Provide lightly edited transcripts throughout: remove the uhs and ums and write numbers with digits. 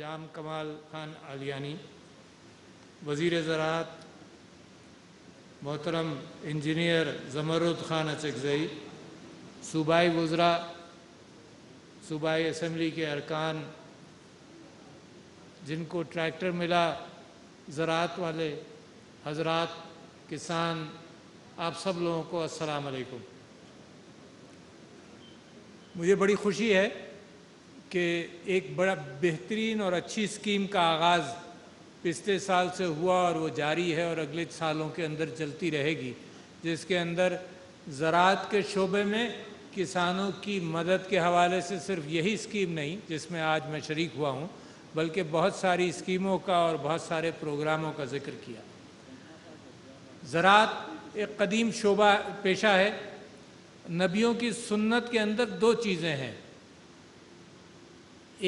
جام کمال خان عالیانی، وزیر زراعت محترم انجینئر زمرد خان اچکزئی، صوبائی وزراء، صوبائی اسمبلی کے ارکان، جن کو ٹریکٹر ملا، زراعت والے حضرات، کسان، آپ سب لوگوں کو السلام علیکم۔ مجھے بڑی خوشی ہے کہ ایک بڑا بہترین اور اچھی اسکیم کا آغاز پچھلے سال سے ہوا اور وہ جاری ہے اور اگلے سالوں کے اندر چلتی رہے گی، جس کے اندر زراعت کے شعبے میں کسانوں کی مدد کے حوالے سے صرف یہی اسکیم نہیں جس میں آج میں شریک ہوا ہوں، بلکہ بہت ساری اسکیموں کا اور بہت سارے پروگراموں کا ذکر کیا۔ زراعت ایک قدیم شعبہ پیشہ ہے۔ نبیوں کی سنت کے اندر دو چیزیں ہیں۔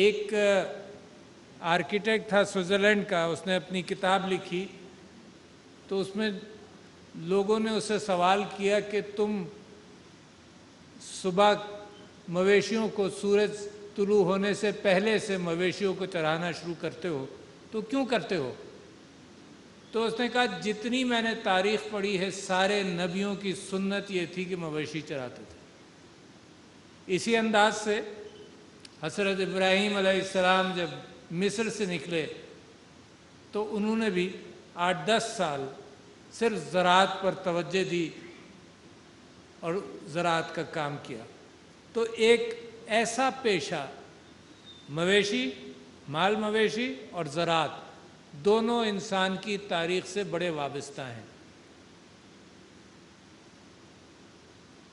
ایک آرکیٹیکٹ تھا سوئٹزرلینڈ کا، اس نے اپنی کتاب لکھی تو اس میں لوگوں نے اس سے سوال کیا کہ تم صبح مویشیوں کو سورج طلوع ہونے سے پہلے سے مویشیوں کو چرانا شروع کرتے ہو تو کیوں کرتے ہو؟ تو اس نے کہا جتنی میں نے تاریخ پڑھی ہے سارے نبیوں کی سنت یہ تھی کہ مویشی چراتے تھے۔ اسی انداز سے حضرت ابراہیم علیہ السلام جب مصر سے نکلے تو انہوں نے بھی 8-10 سال صرف زراعت پر توجہ دی اور زراعت کا کام کیا۔ تو ایک ایسا پیشہ مویشی، مال مویشی اور زراعت دونوں انسان کی تاریخ سے بڑے وابستہ ہیں۔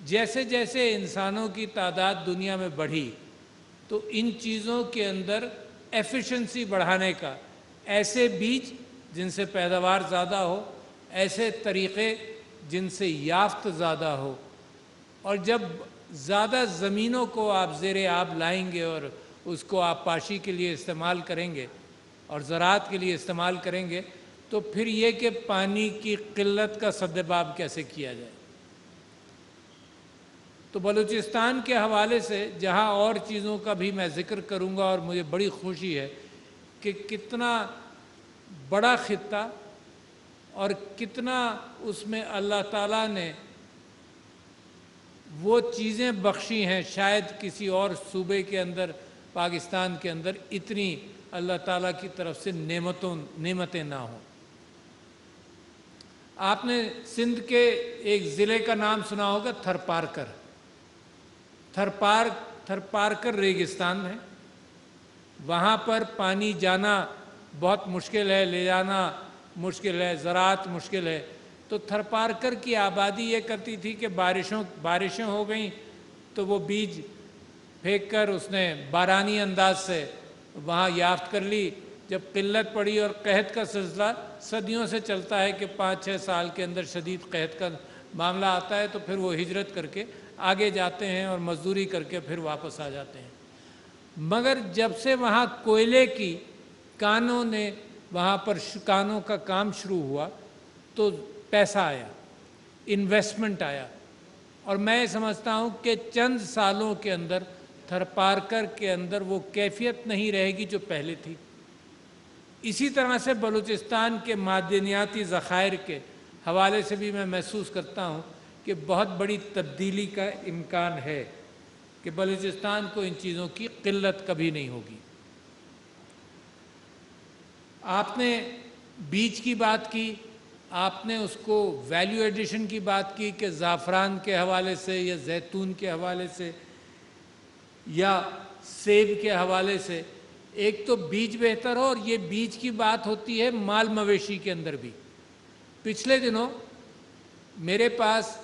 جیسے جیسے انسانوں کی تعداد دنیا میں بڑھی تو ان چیزوں کے اندر ایفیشنسی بڑھانے کا، ایسے بیج جن سے پیداوار زیادہ ہو، ایسے طریقے جن سے یافت زیادہ ہو، اور جب زیادہ زمینوں کو آپ زیر آب لائیں گے اور اس کو آپ پاشی کے لیے استعمال کریں گے اور زراعت کے لیے استعمال کریں گے تو پھر یہ کہ پانی کی قلت کا سدباب کیسے کیا جائے۔ تو بلوچستان کے حوالے سے جہاں اور چیزوں کا بھی میں ذکر کروں گا، اور مجھے بڑی خوشی ہے کہ کتنا بڑا خطہ اور کتنا اس میں اللہ تعالیٰ نے وہ چیزیں بخشی ہیں، شاید کسی اور صوبے کے اندر، پاکستان کے اندر اتنی اللہ تعالیٰ کی طرف سے نعمتیں نہ ہوں۔ آپ نے سندھ کے ایک ضلع کا نام سنا ہوگا، تھرپارکر۔ تھرپارکر ریگستان ہے، وہاں پر پانی جانا بہت مشکل ہے، لے جانا مشکل ہے، زراعت مشکل ہے۔ تو تھرپارکر کی آبادی یہ کرتی تھی کہ بارشیں ہو گئیں تو وہ بیج پھینک کر اس نے بارانی انداز سے وہاں یافت کر لی۔ جب قلت پڑی اور قحط کا سلسلہ صدیوں سے چلتا ہے کہ 5-6 سال کے اندر شدید قحط کا معاملہ آتا ہے تو پھر وہ ہجرت کر کے آگے جاتے ہیں اور مزدوری کر کے پھر واپس آ جاتے ہیں۔ مگر جب سے وہاں کوئلے کی کانوں نے وہاں پر کانوں کا کام شروع ہوا تو پیسہ آیا، انویسٹمنٹ آیا، اور میں سمجھتا ہوں کہ چند سالوں کے اندر تھرپارکر کے اندر وہ کیفیت نہیں رہے گی جو پہلے تھی۔ اسی طرح سے بلوچستان کے معدنیاتی ذخائر کے حوالے سے بھی میں محسوس کرتا ہوں کہ بہت بڑی تبدیلی کا امکان ہے کہ بلوچستان کو ان چیزوں کی قلت کبھی نہیں ہوگی۔ آپ نے بیج کی بات کی، آپ نے اس کو ویلیو ایڈیشن کی بات کی کہ زعفران کے حوالے سے یا زیتون کے حوالے سے یا سیب کے حوالے سے ایک تو بیج بہتر ہو، اور یہ بیج کی بات ہوتی ہے مال مویشی کے اندر بھی۔ پچھلے دنوں میرے پاس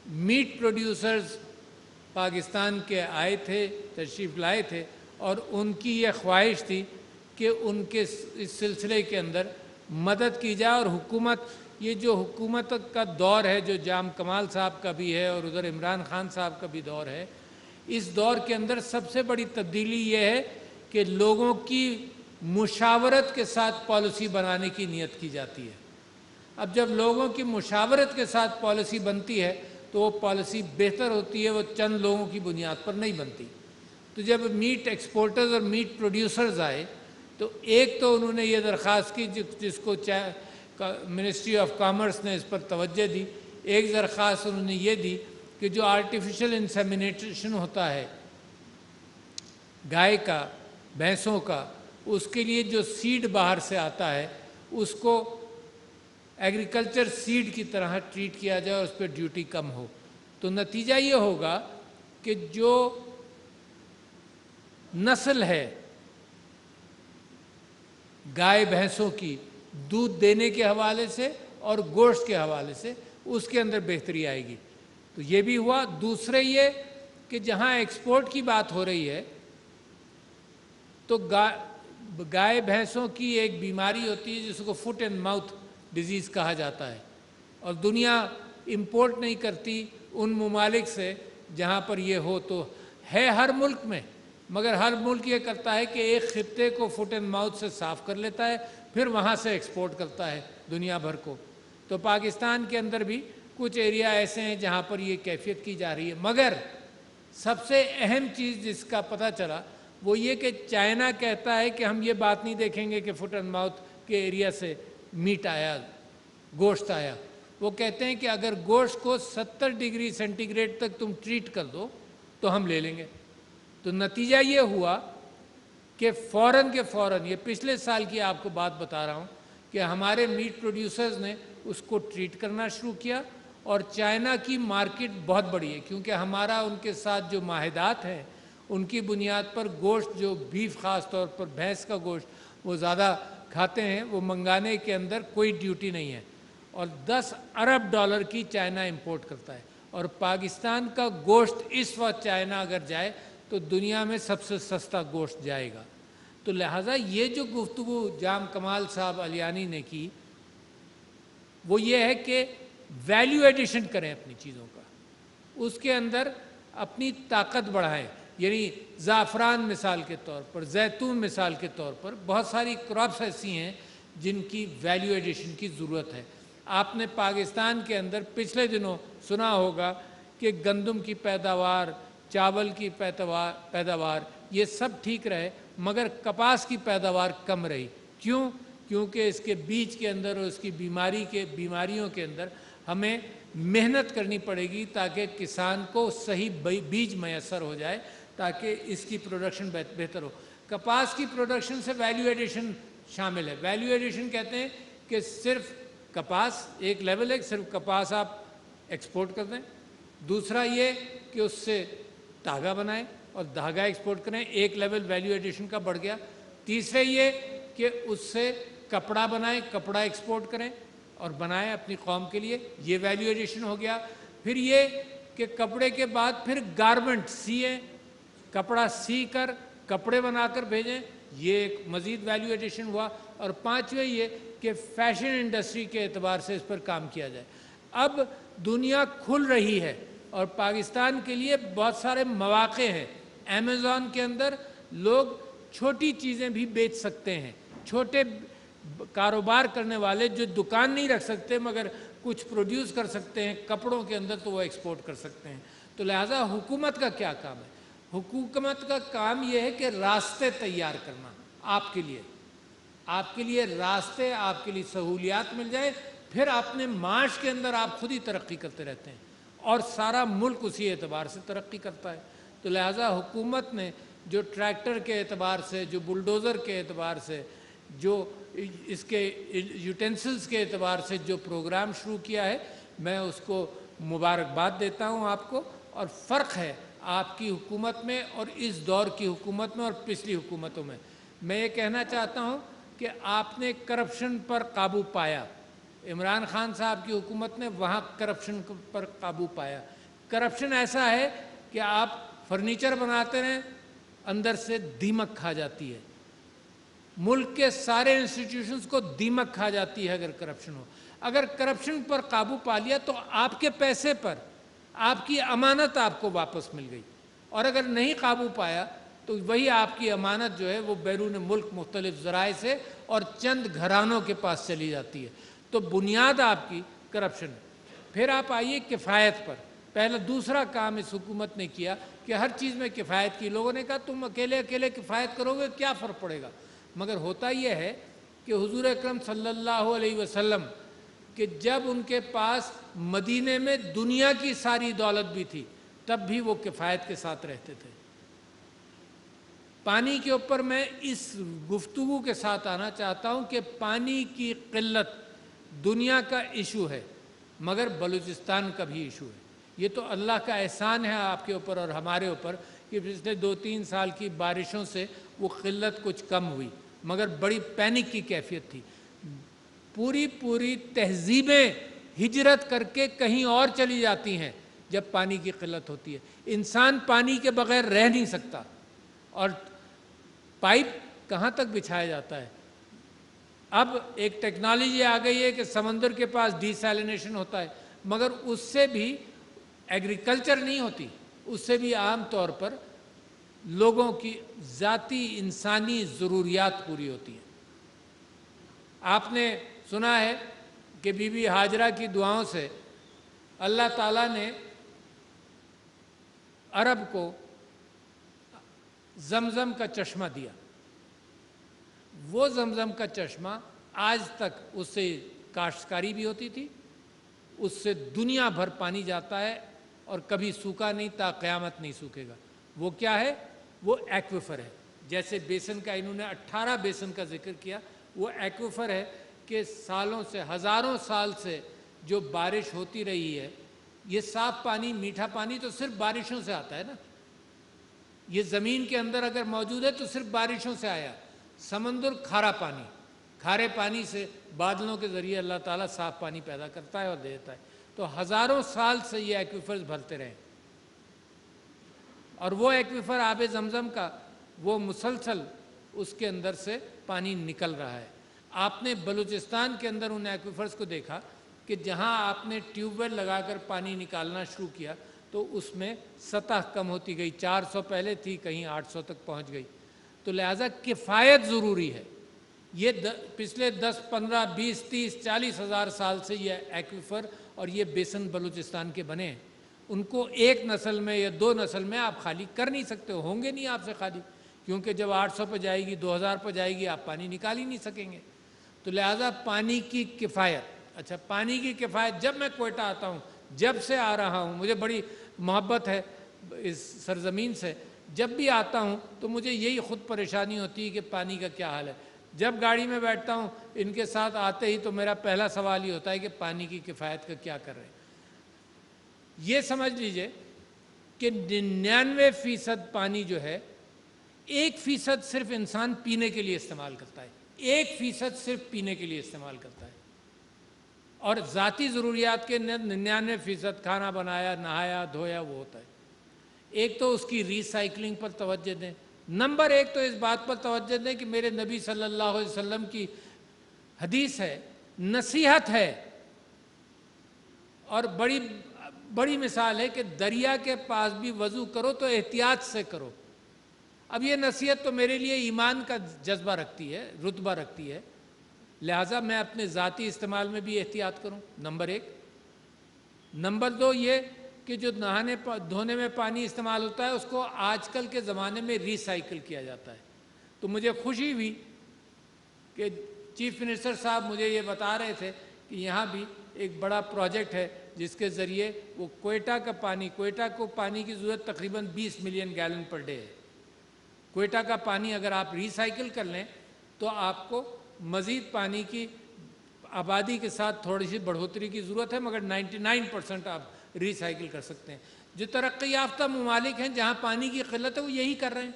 میٹ پروڈیوسرز پاکستان کے آئے تھے، تشریف لائے تھے، اور ان کی یہ خواہش تھی کہ ان کے اس سلسلے کے اندر مدد کی جائے، اور حکومت، یہ جو حکومت کا دور ہے جو جام کمال صاحب کا بھی ہے اور ادھر عمران خان صاحب کا بھی دور ہے، اس دور کے اندر سب سے بڑی تبدیلی یہ ہے کہ لوگوں کی مشاورت کے ساتھ پالیسی بنانے کی نیت کی جاتی ہے۔ اب جب لوگوں کی مشاورت کے ساتھ پالیسی بنتی ہے تو وہ پالیسی بہتر ہوتی ہے، وہ چند لوگوں کی بنیاد پر نہیں بنتی۔ تو جب میٹ ایکسپورٹرز اور میٹ پروڈیوسرز آئے تو ایک تو انہوں نے یہ درخواست کی جس کو منسٹری آف کامرس نے اس پر توجہ دی، ایک درخواست انہوں نے یہ دی کہ جو آرٹیفیشل انسیمینیشن ہوتا ہے گائے کا، بھینسوں کا، اس کے لیے جو سیڈ باہر سے آتا ہے اس کو ایگریکلچر سیڈ کی طرح ٹریٹ کیا جائے اور اس پہ ڈیوٹی کم ہو۔ تو نتیجہ یہ ہوگا کہ جو نسل ہے گائے بھینسوں کی دودھ دینے کے حوالے سے اور گوشت کے حوالے سے، اس کے اندر بہتری آئے گی۔ تو یہ بھی ہوا۔ دوسرے یہ کہ جہاں ایکسپورٹ کی بات ہو رہی ہے تو گائے بھینسوں کی ایک بیماری ہوتی ہے جس کو فٹ اینڈ ماؤتھ ڈیزیز کہا جاتا ہے، اور دنیا امپورٹ نہیں کرتی ان ممالک سے جہاں پر یہ ہو، تو ہے ہر ملک میں، مگر ہر ملک یہ کرتا ہے کہ ایک خطے کو فٹ اینڈ ماؤتھ سے صاف کر لیتا ہے، پھر وہاں سے ایکسپورٹ کرتا ہے دنیا بھر کو۔ تو پاکستان کے اندر بھی کچھ ایریا ایسے ہیں جہاں پر یہ کیفیت کی جا رہی ہے، مگر سب سے اہم چیز جس کا پتہ چلا وہ یہ کہ چائنا کہتا ہے کہ ہم یہ بات نہیں دیکھیں گے کہ فٹ اینڈ ماؤتھ کے ایریا سے میٹ آیا، گوشت آیا۔ وہ کہتے ہیں کہ اگر گوشت کو 70 ڈگری سینٹی گریڈ تک تم ٹریٹ کر دو تو ہم لے لیں گے۔ تو نتیجہ یہ ہوا کہ فوراً کے فوراً، یہ پچھلے سال کی آپ کو بات بتا رہا ہوں، کہ ہمارے میٹ پروڈیوسرز نے اس کو ٹریٹ کرنا شروع کیا، اور چائنا کی مارکیٹ بہت بڑی ہے کیونکہ ہمارا ان کے ساتھ جو معاہدات ہیں ان کی بنیاد پر گوشت، جو بیف خاص طور پر بھینس کا گوشت وہ زیادہ کھاتے ہیں، وہ منگانے کے اندر کوئی ڈیوٹی نہیں ہے، اور 10 ارب ڈالر کی چائنا امپورٹ کرتا ہے، اور پاکستان کا گوشت اس وقت چائنا اگر جائے تو دنیا میں سب سے سستا گوشت جائے گا۔ تو لہٰذا یہ جو گفتگو جام کمال صاحب علیانی نے کی وہ یہ ہے کہ ویلیو ایڈیشن کریں اپنی چیزوں کا، اس کے اندر اپنی طاقت بڑھائیں۔ یعنی زعفران مثال کے طور پر، زیتون مثال کے طور پر، بہت ساری کراپس ایسی ہیں جن کی ویلیو ایڈیشن کی ضرورت ہے۔ آپ نے پاکستان کے اندر پچھلے دنوں سنا ہوگا کہ گندم کی پیداوار، چاول کی پیداوار یہ سب ٹھیک رہے، مگر کپاس کی پیداوار کم رہی۔ کیوں؟ کیونکہ اس کے بیج کے اندر اور اس کی بیماریوں کے اندر ہمیں محنت کرنی پڑے گی تاکہ کسان کو صحیح بیج میسر ہو جائے، تاکہ اس کی پروڈکشن بہتر ہو۔ کپاس کی پروڈکشن سے ویلیو ایڈیشن شامل ہے۔ ویلیو ایڈیشن کہتے ہیں کہ صرف کپاس ایک لیول ہے، صرف کپاس آپ ایکسپورٹ کر دیں، دوسرا یہ کہ اس سے دھاگا بنائیں اور دھاگا ایکسپورٹ کریں، ایک لیول ویلیو ایڈیشن کا بڑھ گیا، تیسرے یہ کہ اس سے کپڑا بنائیں، کپڑا ایکسپورٹ کریں اور بنائیں اپنی قوم کے لیے، یہ ویلیو ایڈیشن ہو گیا۔ پھر یہ کہ کپڑے کے بعد پھر گارمنٹ سیئیں، کپڑا سی کر کپڑے بنا کر بھیجیں، یہ ایک مزید ویلیو ایڈیشن ہوا۔ اور پانچویں یہ کہ فیشن انڈسٹری کے اعتبار سے اس پر کام کیا جائے۔ اب دنیا کھل رہی ہے اور پاکستان کے لیے بہت سارے مواقع ہیں۔ ایمیزون کے اندر لوگ چھوٹی چیزیں بھی بیچ سکتے ہیں، چھوٹے کاروبار کرنے والے جو دکان نہیں رکھ سکتے مگر کچھ پروڈیوس کر سکتے ہیں کپڑوں کے اندر، تو وہ ایکسپورٹ کر سکتے ہیں۔ تو لہٰذا حکومت کا کیا کام ہے؟ حکومت کا کام یہ ہے کہ راستے تیار کرنا آپ کے لیے راستے، آپ کے لیے سہولیات مل جائے، پھر اپنے معاش کے اندر آپ خود ہی ترقی کرتے رہتے ہیں اور سارا ملک اسی اعتبار سے ترقی کرتا ہے۔ تو لہٰذا حکومت نے جو ٹریکٹر کے اعتبار سے، جو بلڈوزر کے اعتبار سے، جو اس کے یوٹینسلز کے اعتبار سے جو پروگرام شروع کیا ہے، میں اس کو مبارکباد دیتا ہوں آپ کو۔ اور فرق ہے آپ کی حکومت میں اور اس دور کی حکومت میں اور پچھلی حکومتوں میں۔ میں یہ کہنا چاہتا ہوں کہ آپ نے کرپشن پر قابو پایا، عمران خان صاحب کی حکومت نے وہاں کرپشن پر قابو پایا۔ کرپشن ایسا ہے کہ آپ فرنیچر بناتے رہیں، اندر سے دیمک کھا جاتی ہے، ملک کے سارے انسٹیٹیوشنز کو دیمک کھا جاتی ہے اگر کرپشن ہو۔ اگر کرپشن پر قابو پا لیا تو آپ کے پیسے پر آپ کی امانت آپ کو واپس مل گئی، اور اگر نہیں قابو پایا تو وہی آپ کی امانت جو ہے وہ بیرون ملک مختلف ذرائع سے اور چند گھرانوں کے پاس چلی جاتی ہے۔ تو بنیاد آپ کی کرپشن ہے۔ پھر آپ آئیے کفایت پر۔ پہلا دوسرا کام اس حکومت نے کیا کہ ہر چیز میں کفایت کی. لوگوں نے کہا تم اکیلے اکیلے کفایت کرو گے کیا فرق پڑے گا, مگر ہوتا یہ ہے کہ حضور اکرم صلی اللہ علیہ وسلم کہ جب ان کے پاس مدینے میں دنیا کی ساری دولت بھی تھی تب بھی وہ کفایت کے ساتھ رہتے تھے. پانی کے اوپر میں اس گفتگو کے ساتھ آنا چاہتا ہوں کہ پانی کی قلت دنیا کا ایشو ہے مگر بلوچستان کا بھی ایشو ہے. یہ تو اللہ کا احسان ہے آپ کے اوپر اور ہمارے اوپر کہ پچھلے 2-3 سال کی بارشوں سے وہ قلت کچھ کم ہوئی, مگر بڑی پینک کی کیفیت تھی. پوری تہذیبیں ہجرت کر کے کہیں اور چلی جاتی ہیں جب پانی کی قلت ہوتی ہے. انسان پانی کے بغیر رہ نہیں سکتا, اور پائپ کہاں تک بچھایا جاتا ہے. اب ایک ٹیکنالوجی آ گئی ہے کہ سمندر کے پاس ڈی سیلینیشن ہوتا ہے, مگر اس سے بھی ایگریکلچر نہیں ہوتی, اس سے بھی عام طور پر لوگوں کی ذاتی انسانی ضروریات پوری ہوتی ہیں. آپ نے سنا ہے کہ بی بی ہاجرہ کی دعاؤں سے اللہ تعالیٰ نے عرب کو زمزم کا چشمہ دیا. وہ زمزم کا چشمہ آج تک اس سے کاشتکاری بھی ہوتی تھی, اس سے دنیا بھر پانی جاتا ہے اور کبھی سوکھا نہیں, تا قیامت نہیں سوکھے گا. وہ کیا ہے؟ وہ ایکویفر ہے. جیسے بیسن کا انہوں نے 18 بیسن کا ذکر کیا, وہ ایکویفر ہے کہ سالوں سے ہزاروں سال سے جو بارش ہوتی رہی ہے. یہ صاف پانی میٹھا پانی تو صرف بارشوں سے آتا ہے نا, یہ زمین کے اندر اگر موجود ہے تو صرف بارشوں سے آیا. سمندر کھارا پانی, کھارے پانی سے بادلوں کے ذریعے اللہ تعالیٰ صاف پانی پیدا کرتا ہے اور دیتا ہے. تو ہزاروں سال سے یہ ایکویفرز بھرتے رہے, اور وہ ایکویفر آب زمزم کا وہ مسلسل اس کے اندر سے پانی نکل رہا ہے. آپ نے بلوچستان کے اندر ان ایکویفرز کو دیکھا کہ جہاں آپ نے ٹیوب ویل لگا کر پانی نکالنا شروع کیا تو اس میں سطح کم ہوتی گئی. 400 پہلے تھی, کہیں 800 تک پہنچ گئی. تو لہٰذا کفایت ضروری ہے. یہ پچھلے 10, 15, 20, 30, 40 ہزار سال سے یہ ایکویفر اور یہ بیسن بلوچستان کے بنے ہیں. ان کو ایک نسل میں یا 2 نسل میں آپ خالی کر نہیں سکتے, ہوں گے نہیں آپ سے خالی, کیونکہ جب 800 پہ جائے گی, 2000 پہ جائے گی, آپ پانی نکال ہی نہیں سکیں گے. تو لہٰذا پانی کی کفایت. اچھا, پانی کی کفایت جب میں کوئٹہ آتا ہوں, جب سے آ رہا ہوں, مجھے بڑی محبت ہے اس سرزمین سے, جب بھی آتا ہوں تو مجھے یہی خود پریشانی ہوتی ہے کہ پانی کا کیا حال ہے. جب گاڑی میں بیٹھتا ہوں ان کے ساتھ آتے ہی تو میرا پہلا سوال یہ ہوتا ہے کہ پانی کی کفایت کا کیا کر رہے ہیں. یہ سمجھ لیجئے کہ 99% پانی جو ہے 1% صرف انسان پینے کے لیے استعمال کرتا ہے, 1% صرف پینے کے لیے استعمال کرتا ہے, اور ذاتی ضروریات کے 99% کھانا بنایا, نہایا, دھویا وہ ہوتا ہے. ایک تو اس کی ری سائیکلنگ پر توجہ دیں. نمبر 1 تو اس بات پر توجہ دیں کہ میرے نبی صلی اللہ علیہ وسلم کی حدیث ہے, نصیحت ہے, اور بڑی مثال ہے کہ دریا کے پاس بھی وضو کرو تو احتیاط سے کرو. اب یہ نصیحت تو میرے لیے ایمان کا جذبہ رکھتی ہے, رتبہ رکھتی ہے, لہٰذا میں اپنے ذاتی استعمال میں بھی احتیاط کروں. نمبر 1. نمبر 2 یہ کہ جو نہانے دھونے میں پانی استعمال ہوتا ہے اس کو آج کل کے زمانے میں ری سائیکل کیا جاتا ہے. تو مجھے خوشی ہوئی کہ چیف منسٹر صاحب مجھے یہ بتا رہے تھے کہ یہاں بھی ایک بڑا پروجیکٹ ہے جس کے ذریعے وہ کوئٹہ کو پانی کی ضرورت تقریباً 20 ملین گیلن پر ڈے ہے. کوئٹہ کا پانی اگر آپ ری سائیکل کر لیں تو آپ کو مزید پانی کی آبادی کے ساتھ تھوڑی سی بڑھوتری کی ضرورت ہے, مگر 99% آپ ری سائیکل کر سکتے ہیں. جو ترقی یافتہ ممالک ہیں جہاں پانی کی قلت ہے وہ یہی کر رہے ہیں.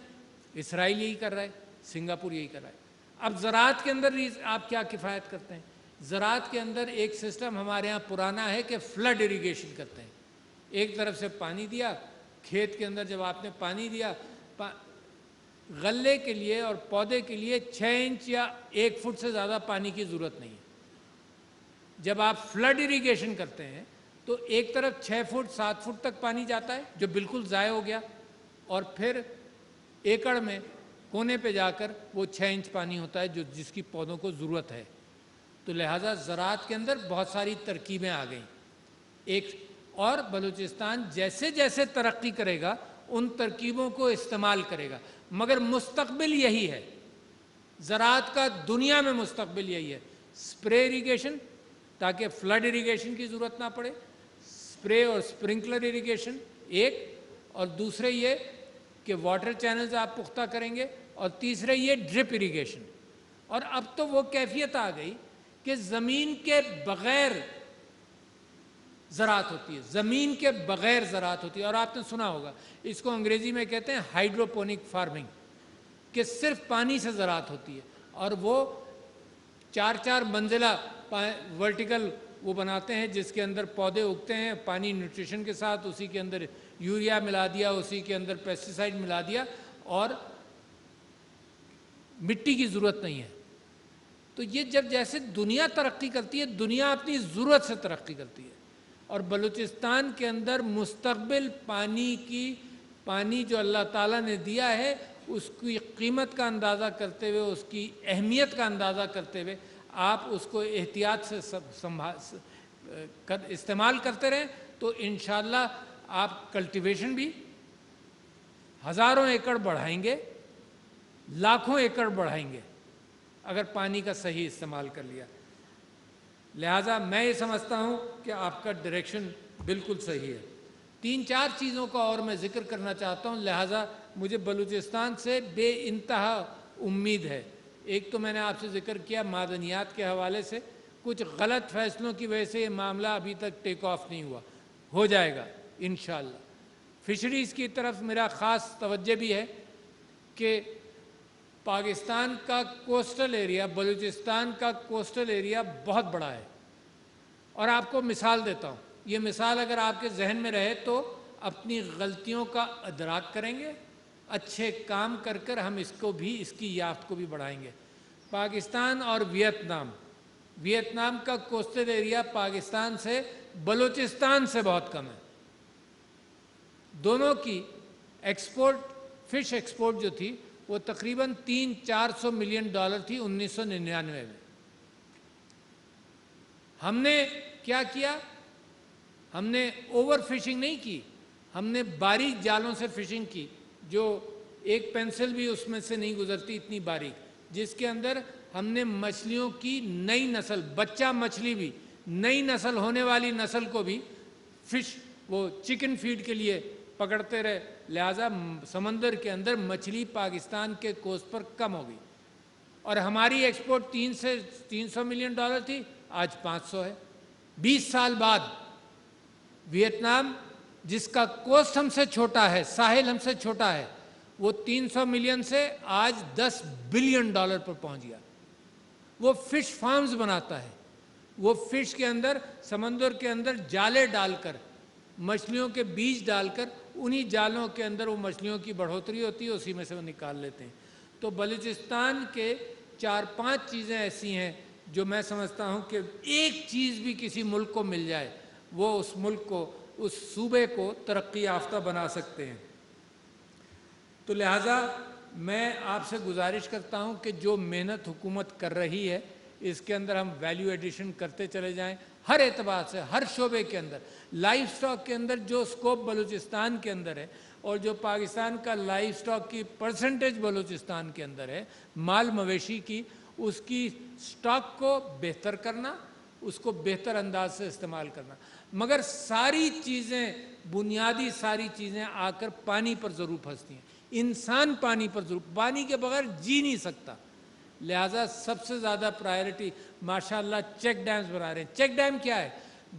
اسرائیل یہی کر رہا ہے, سنگاپور یہی کر رہا ہے. اب زراعت کے اندر آپ کیا کفایت کرتے ہیں؟ زراعت کے اندر ایک سسٹم ہمارے ہاں پرانا ہے کہ فلڈ اریگیشن کرتے ہیں. ایک طرف سے پانی دیا کھیت کے اندر, جب آپ نے پانی دیا, غلے کے لیے اور پودے کے لیے 6 انچ یا 1 فٹ سے زیادہ پانی کی ضرورت نہیں ہے. جب آپ فلڈ اریگیشن کرتے ہیں تو ایک طرف 6 فٹ 7 فٹ تک پانی جاتا ہے جو بالکل ضائع ہو گیا, اور پھر ایکڑ میں کونے پہ جا کر وہ 6 انچ پانی ہوتا ہے جس کی پودوں کو ضرورت ہے. تو لہٰذا زراعت کے اندر بہت ساری ترکیبیں آ گئیں. ایک اور بلوچستان جیسے جیسے ترقی کرے گا ان ترکیبوں کو استعمال کرے گا، مگر مستقبل یہی ہے، زراعت کا دنیا میں مستقبل یہی ہے، سپرے اریگیشن تاکہ فلڈ اریگیشن کی ضرورت نہ پڑے، سپرے اور سپرنکلر اریگیشن ایک، اور دوسرے یہ کہ واٹر چینلز آپ پختہ کریں گے، اور تیسرے یہ ڈرپ اریگیشن۔ اور اب تو وہ کیفیت آ گئی کہ زمین کے بغیر زراعت ہوتی ہے، زمین کے بغیر زراعت ہوتی ہے، اور آپ نے سنا ہوگا اس کو انگریزی میں کہتے ہیں ہائیڈروپونک فارمنگ، کہ صرف پانی سے زراعت ہوتی ہے، اور وہ 4 منزلہ ورٹیکل وہ بناتے ہیں جس کے اندر پودے اگتے ہیں، پانی نیوٹریشن کے ساتھ، اسی کے اندر یوریا ملا دیا، اسی کے اندر پیسٹی ملا دیا، اور مٹی کی ضرورت نہیں ہے۔ تو یہ جب جیسے دنیا ترقی کرتی ہے، دنیا اپنی ضرورت سے ترقی کرتی ہے، اور بلوچستان کے اندر مستقبل پانی جو اللہ تعالیٰ نے دیا ہے اس کی قیمت کا اندازہ کرتے ہوئے، اس کی اہمیت کا اندازہ کرتے ہوئے آپ اس کو احتیاط سے استعمال کرتے رہیں تو انشاءاللہ آپ کلٹیویشن بھی ہزاروں ایکڑ بڑھائیں گے، لاکھوں ایکڑ بڑھائیں گے اگر پانی کا صحیح استعمال کر لیا۔ لہٰذا میں یہ سمجھتا ہوں کہ آپ کا ڈائریکشن بالکل صحیح ہے۔ 3-4 چیزوں کا اور میں ذکر کرنا چاہتا ہوں، لہٰذا مجھے بلوچستان سے بے انتہا امید ہے۔ ایک تو میں نے آپ سے ذکر کیا معدنیات کے حوالے سے، کچھ غلط فیصلوں کی وجہ سے یہ معاملہ ابھی تک ٹیک آف نہیں ہوا، ہو جائے گا انشاءاللہ۔ فشریز کی طرف میرا خاص توجہ بھی ہے کہ پاکستان کا کوسٹل ایریا، بلوچستان کا کوسٹل ایریا بہت بڑا ہے، اور آپ کو مثال دیتا ہوں، یہ مثال اگر آپ کے ذہن میں رہے تو اپنی غلطیوں کا ادراک کریں گے، اچھے کام کر کر ہم اس کی یافت کو بھی بڑھائیں گے۔ پاکستان اور ویتنام کا کوسٹل ایریا پاکستان سے، بلوچستان سے بہت کم ہے۔ دونوں کی فش ایکسپورٹ جو تھی وہ تقریباً $300-400 ملین تھی 1999 میں۔ ہم نے کیا کیا؟ ہم نے اوور فشنگ نہیں کی، ہم نے باریک جالوں سے فشنگ کی، جو ایک پینسل بھی اس میں سے نہیں گزرتی اتنی باریک، جس کے اندر ہم نے مچھلیوں کی نئی نسل، بچہ مچھلی بھی، نئی نسل ہونے والی نسل کو بھی وہ چکن فیڈ کے لیے پکڑتے رہے، لہٰذا سمندر کے اندر مچھلی پاکستان کے کوسٹ پر کم ہو گئی، اور ہماری ایکسپورٹ $300 ملین تھی، آج 500 ہے۔ 20 سال بعد ویتنام، جس کا کوسٹ ہم سے چھوٹا ہے، ساحل ہم سے چھوٹا ہے، وہ 300 ملین سے آج $10 بلین پر پہنچ گیا۔ وہ فش فارمز بناتا ہے، وہ فش کے اندر، سمندر کے اندر جالے ڈال کر، مچھلیوں کے بیج ڈال کر، انہی جالوں کے اندر وہ مچھلیوں کی بڑھوتری ہوتی ہے، اسی میں سے وہ نکال لیتے ہیں۔ تو بلوچستان کے 4-5 چیزیں ایسی ہیں جو میں سمجھتا ہوں کہ ایک چیز بھی کسی ملک کو مل جائے وہ اس ملک کو، اس صوبے کو ترقی یافتہ بنا سکتے ہیں۔ تو لہٰذا میں آپ سے گزارش کرتا ہوں کہ جو محنت حکومت کر رہی ہے اس کے اندر ہم ویلیو ایڈیشن کرتے چلے جائیں، ہر اعتبار سے، ہر شعبے کے اندر۔ لائف سٹاک کے اندر جو سکوپ بلوچستان کے اندر ہے، اور جو پاکستان کا لائف سٹاک کی پرسنٹیج بلوچستان کے اندر ہے، مال مویشی کی، اس کی سٹاک کو بہتر کرنا، اس کو بہتر انداز سے استعمال کرنا، مگر ساری چیزیں، بنیادی ساری چیزیں آ کر پانی پر ضرور پھنستی ہیں۔ انسان پانی پر ضرور، پانی کے بغیر جی نہیں سکتا، لہٰذا سب سے زیادہ پرائرٹی ماشاءاللہ چیک ڈیمز بنا رہے ہیں۔ چیک ڈیم کیا ہے؟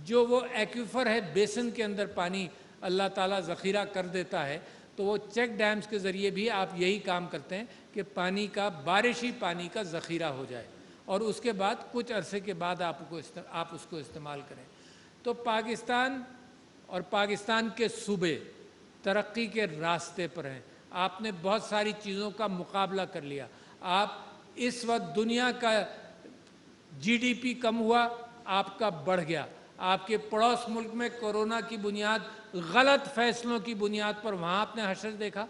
جو وہ ایکویفر ہے، بیسن کے اندر پانی اللہ تعالیٰ ذخیرہ کر دیتا ہے، تو وہ چیک ڈیمز کے ذریعے بھی آپ یہی کام کرتے ہیں کہ پانی کا، بارشی پانی کا ذخیرہ ہو جائے، اور اس کے بعد کچھ عرصے کے بعد آپ اس کو استعمال کریں۔ تو پاکستان اور پاکستان کے صوبے ترقی کے راستے پر ہیں۔ آپ نے بہت ساری چیزوں کا مقابلہ کر لیا۔ آپ اس وقت دنیا کا GDP کم ہوا، آپ کا بڑھ گیا۔ آپ کے پڑوس ملک میں کورونا کی بنیاد، غلط فیصلوں کی بنیاد پر وہاں آپ نے حشر دیکھا،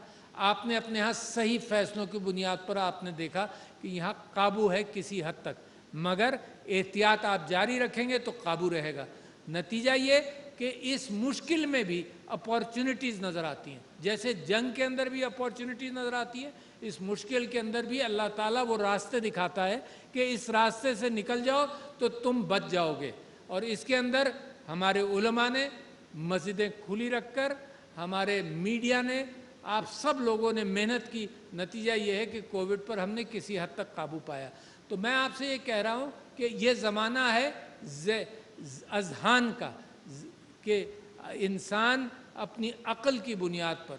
آپ نے اپنے ہاں صحیح فیصلوں کی بنیاد پر آپ نے دیکھا کہ یہاں قابو ہے کسی حد تک، مگر احتیاط آپ جاری رکھیں گے تو قابو رہے گا۔ نتیجہ یہ کہ اس مشکل میں بھی اپارچونٹیز نظر آتی ہیں. جیسے جنگ کے اندر بھی اپارچونٹیز نظر آتی ہے، اس مشکل کے اندر بھی اللہ تعالیٰ وہ راستے دکھاتا ہے کہ اس راستے سے نکل جاؤ تو تم بچ جاؤ گے. اور اس کے اندر ہمارے علماء نے مسجدیں کھلی رکھ کر، ہمارے میڈیا نے، آپ سب لوگوں نے محنت کی، نتیجہ یہ ہے کہ کووڈ پر ہم نے کسی حد تک قابو پایا. تو میں آپ سے یہ کہہ رہا ہوں کہ یہ زمانہ ہے اذہان کا، کہ انسان اپنی عقل کی بنیاد پر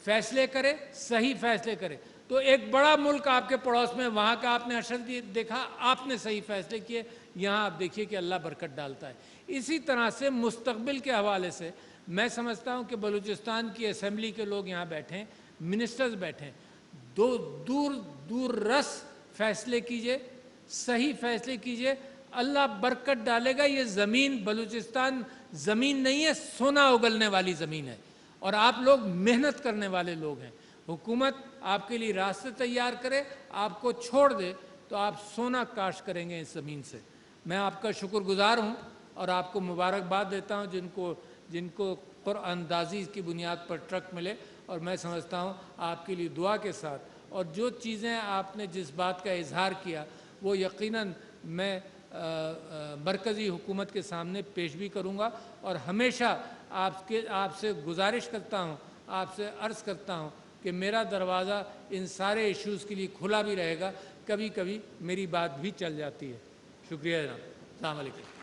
فیصلے کرے، صحیح فیصلے کرے. تو ایک بڑا ملک آپ کے پڑوس میں، وہاں کا آپ نے اشر دیکھا، آپ نے صحیح فیصلے کیے، یہاں آپ دیکھیے کہ اللہ برکت ڈالتا ہے. اسی طرح سے مستقبل کے حوالے سے میں سمجھتا ہوں کہ بلوچستان کی اسمبلی کے لوگ یہاں بیٹھیں، منسٹرز بیٹھیں، دور دور رس فیصلے کیجئے، صحیح فیصلے کیجئے، اللہ برکت ڈالے گا. یہ زمین، بلوچستان زمین نہیں ہے، سونا اگلنے والی زمین ہے، اور آپ لوگ محنت کرنے والے لوگ ہیں. حکومت آپ کے لیے راستے تیار کرے، آپ کو چھوڑ دے تو آپ سونا کاشت کریں گے اس زمین سے. میں آپ کا شکر گزار ہوں اور آپ کو مبارکباد دیتا ہوں جن کو قرآن اندازی کی بنیاد پر ٹرک ملے. اور میں سمجھتا ہوں آپ کے لیے دعا کے ساتھ، اور جو چیزیں آپ نے جس بات کا اظہار کیا وہ یقیناً میں مرکزی حکومت کے سامنے پیش بھی کروں گا. اور ہمیشہ آپ سے گزارش کرتا ہوں، آپ سے عرض کرتا ہوں کہ میرا دروازہ ان سارے ایشوز کے لیے کھلا بھی رہے گا. کبھی کبھی میری بات بھی چل جاتی ہے. شکریہ جناب. السلام علیکم.